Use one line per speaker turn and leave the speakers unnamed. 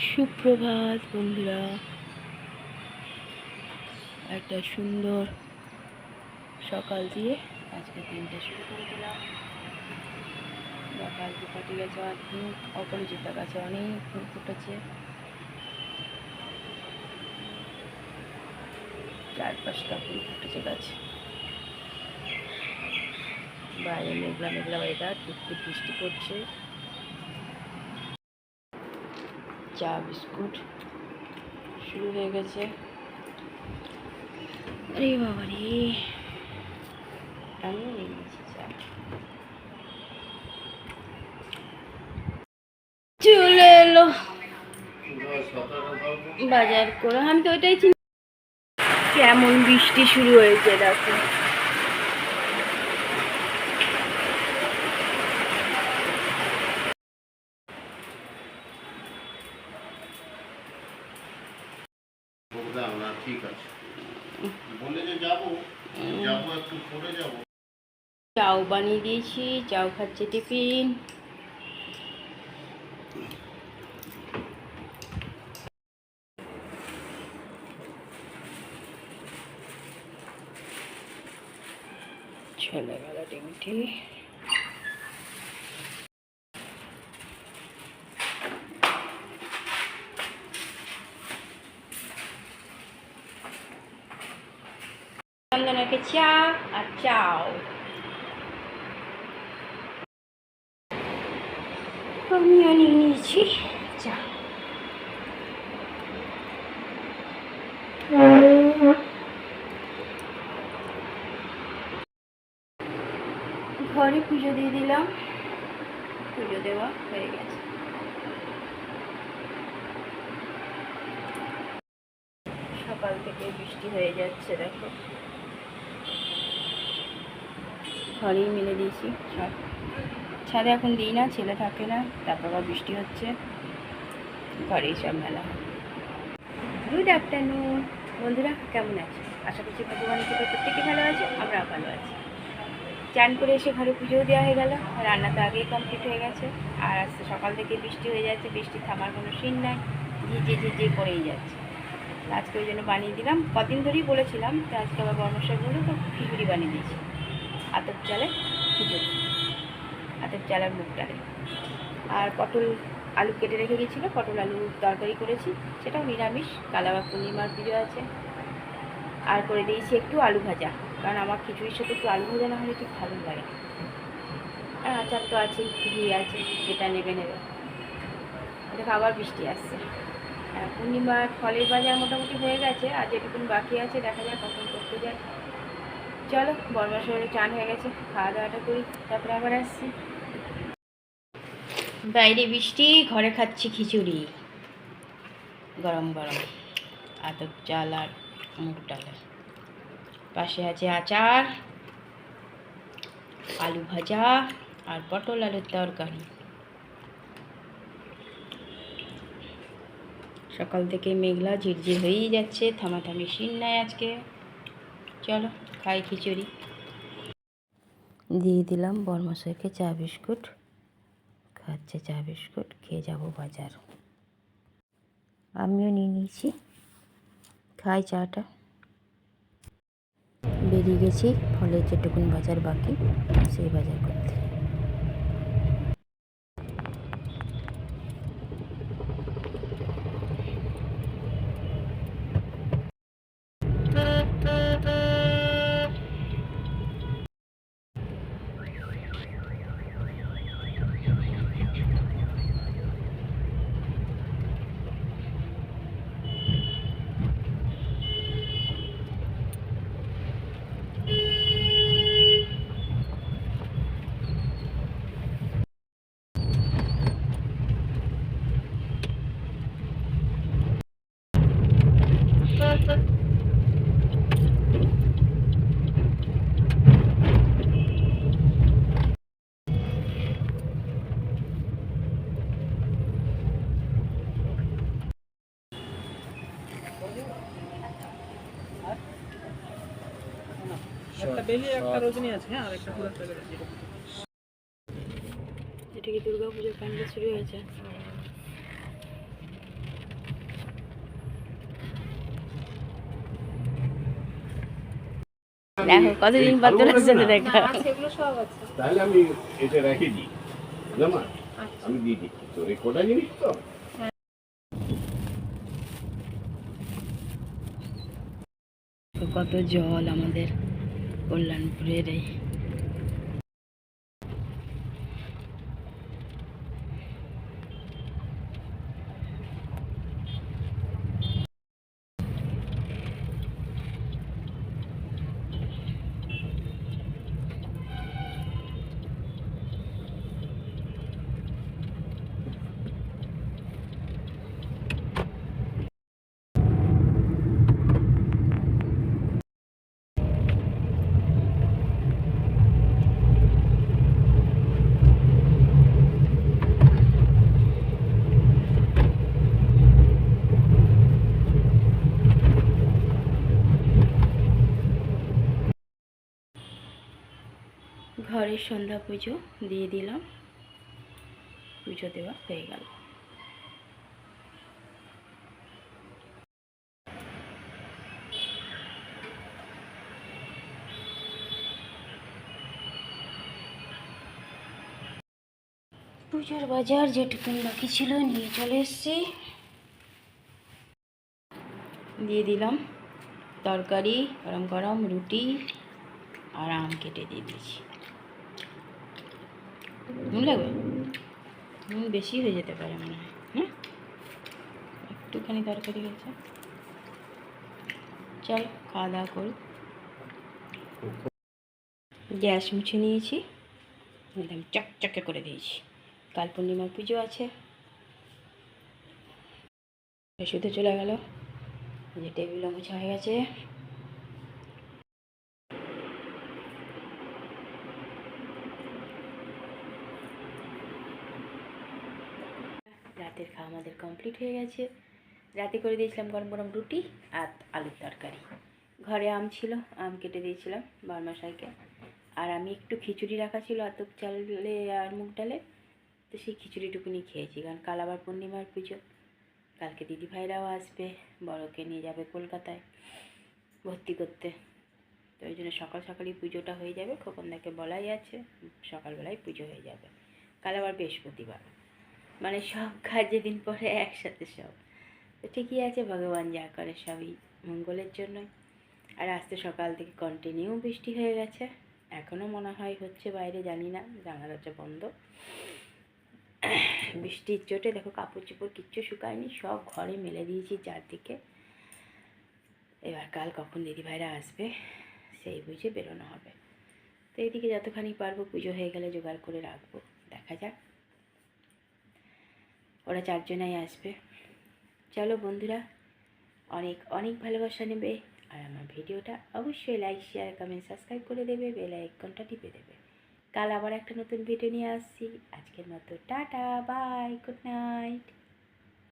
সুপ্রভাত বন্ধুরা, একটা সুন্দর সকাল দিয়ে আজকে দিনটা শুরু করে দিলাম। সকাল ফুটে গেছে অনেক, অপরাজিতা গাছে অনেক ফুল ফুটেছে, চারপাশটা ফুল ফুটেছে গাছে। বাইরে মেঘলা মেঘলা ওয়েদার, একটু বৃষ্টি পড়ছে। চা বিস্কুট শুরু হয়ে গেছে। আরে বাবা রে, আমিও নিয়ে নিয়েছি চা। চলে এলো বাজার করে, আমি তো ওইটাই চিনি। কেমন বৃষ্টি শুরু হয়েছে দেখো। চাও বানিয়ে দিয়েছি, চাও খাচ্ছে টিফিন। ছোলা গেল ডিমটি। চন্দনাকে চা আর চাও। আমিও নিয়ে নিয়েছি চা। ঘরে পুজো দিয়ে দিলাম, পুজো দেওয়া হয়ে গেছে। সকাল থেকে বৃষ্টি হয়ে যাচ্ছে দেখো। ঘরেই মেলে দিয়েছি, ছাদে এখন দিই না, ছেলে থাকে না, তারপর আবার বৃষ্টি হচ্ছে, ঘরেই সব মেলা। গুড আফটারনুন বন্ধুরা, কেমন আছে? আশা করছি ভগবানের কৃপায় প্রত্যেকে ভালো আছে, আমরাও ভালো আছি। চান করে এসে ঘরে পুজোও দেওয়া হয়ে গেল, রান্না তো আগেই কমপ্লিট হয়ে গেছে। আর আজকে সকাল থেকে বৃষ্টি হয়ে যাচ্ছে, বৃষ্টি থামার কোনো সিন নাই, ঝিঝে ঝিঝে করেই যাচ্ছে। আজকে ওই জন্য বানিয়ে দিলাম, কদিন ধরেই বলেছিলাম, তো আজকে আবার বর্মশাই বলে তো খিচুড়ি বানিয়ে দিয়েছি। আতপ চালে খিচুড়ি, আতপ চাল আর মুগ ডালে। আর পটল আলু কেটে রেখে গেছিলো, পটল আলু তরকারি করেছি, সেটাও নিরামিষ। কাল আবার পূর্ণিমার পুজো আছে। আর করে দিয়েছি একটু আলু ভাজা, কারণ আমার খিচুড়ির সাথে একটু আলু ভাজা না হলে ঠিক ভালো লাগে। আর আচার তো আছে, ঘি আছে, যেটা নেবে নেবে। দেখো আবার বৃষ্টি আসছে। পূর্ণিমার ফলের বাজার মোটামুটি হয়ে গেছে, আর যেটুকুন বাকি আছে দেখা যাক কখন করতে যায়। চলো, বর্মাশহরে চান হয়ে গেছে, খাওয়া দাওয়াটা করি, তারপরে আবার আসছি। বাইরে বৃষ্টি, ঘরে খাচ্ছি খিচুড়ি গরম গরম, আতপ চাল আর মুগ ডালের। পাশে আছে আচার, আলু ভাজা আর পটল আলুর তরকারি। সকাল থেকে মেঘলা ঝিরঝির হয়েই যাচ্ছে, থামাথামি সিন নাই আজকে। চলো খাই খিচুড়ি। দিয়ে দিলাম বর্মশাইকে চা বিস্কুট, খাচ্ছে চা বিস্কুট, খেয়ে যাব বাজার। আমিও নিয়ে নিয়েছি, খাই চাটা। বেরিয়ে গেছি ফলের যেটুকুন বাজার বাকি সেই বাজার করতে। একটা বেলি, একটা রজনী আছে, হ্যাঁ, আর একটা ফুলের প্যাকেট আছে। এটা কি দুর্গা পূজার প্যান্ডেল শুরু হয়েছে? দেখো কতদিন পর তোর সাথে দেখা।
সেগুলো সব আছে।
তাহলে আমি এটা রেখে দিই না মা,
আচ্ছা।
আমি দিয়ে দিচ্ছি তোর এই কোটা জিনিস তো।
তো কত জল আমাদের কল্যাণপুরের এই ঘরের সন্ধ্যা পুজো দিয়ে দিলাম, পুজো দেওয়া হয়ে গেল। পুজোর বাজার যেটুকুন বাকি ছিল নিয়ে চলে এসেছি, দিয়ে দিলাম তরকারি, গরম গরম রুটি আর আম কেটে দিয়ে দিয়েছি। নুন লাগবে? নুন বেশি হয়ে যেতে পারে মনে হয়, হ্যাঁ একটুখানি তরকারি হয়েছে। চল খাওয়া দাওয়া করুক। গ্যাস মুছে নিয়েছি, একদম চকচকে করে দিয়েছি। কাল পূর্ণিমার পুজো আছে, শুতে চলে গেল। যে টেবিলও মোছা হয়ে গেছে। রাতের খাওয়া আমাদের কমপ্লিট হয়ে গেছে। রাতে করে দিয়েছিলাম গরম গরম রুটি আর আলুর তরকারি। ঘরে আম ছিল, আম কেটে দিয়েছিলাম বারমাসাইকে। আর আমি একটু খিচুড়ি রাখা ছিল আতপ চালে আর মুগ ডালে, তো সেই খিচুড়িটুকুনি খেয়েছি। কারণ কাল আবার পূর্ণিমার পুজো, কালকে দিদিভাইরাও আসবে, বড়কে নিয়ে যাবে কলকাতায় ভর্তি করতে। তো ওই জন্য সকাল সকালই পুজোটা হয়ে যাবে, খোকনদাকে বলাই আছে সকালবেলায় পুজো হয়ে যাবে। কাল আবার বৃহস্পতিবার, মানে সব কাজ যেদিন পরে একসাথে সব। তো ঠিকই আছে, ভগবান যা করে সবই মঙ্গলের জন্যই। আর আজ তো সকাল থেকে কন্টিনিউ বৃষ্টি হয়ে গেছে, এখনও মনে হয় হচ্ছে বাইরে, জানি না, জানলা দরজা বন্ধ। বৃষ্টির চোটে দেখো কাপড় চোপড় কিচ্ছু শুকায়নি, সব ঘরে মেলে দিয়েছি চারদিকে। এবার কাল কখন দিদিভাইরা আসবে সেই বুঝে বেরোনো হবে। তো এইদিকে যতখানি পারবো পুজো হয়ে গেলে জোগাড় করে রাখবো, দেখা যাক। ওরা চারজনাই আসবে। চলো বন্ধুরা, অনেক অনেক ভালোবাসা নেবে, আর আমার ভিডিওটা অবশ্যই লাইক শেয়ার কমেন্ট সাবস্ক্রাইব করে দেবে, বেল আইকনটা টিপে দেবে। কাল আবার একটা নতুন ভিডিও নিয়ে আসছি। আজকের মতো টাটা, বাই, গুড নাইট।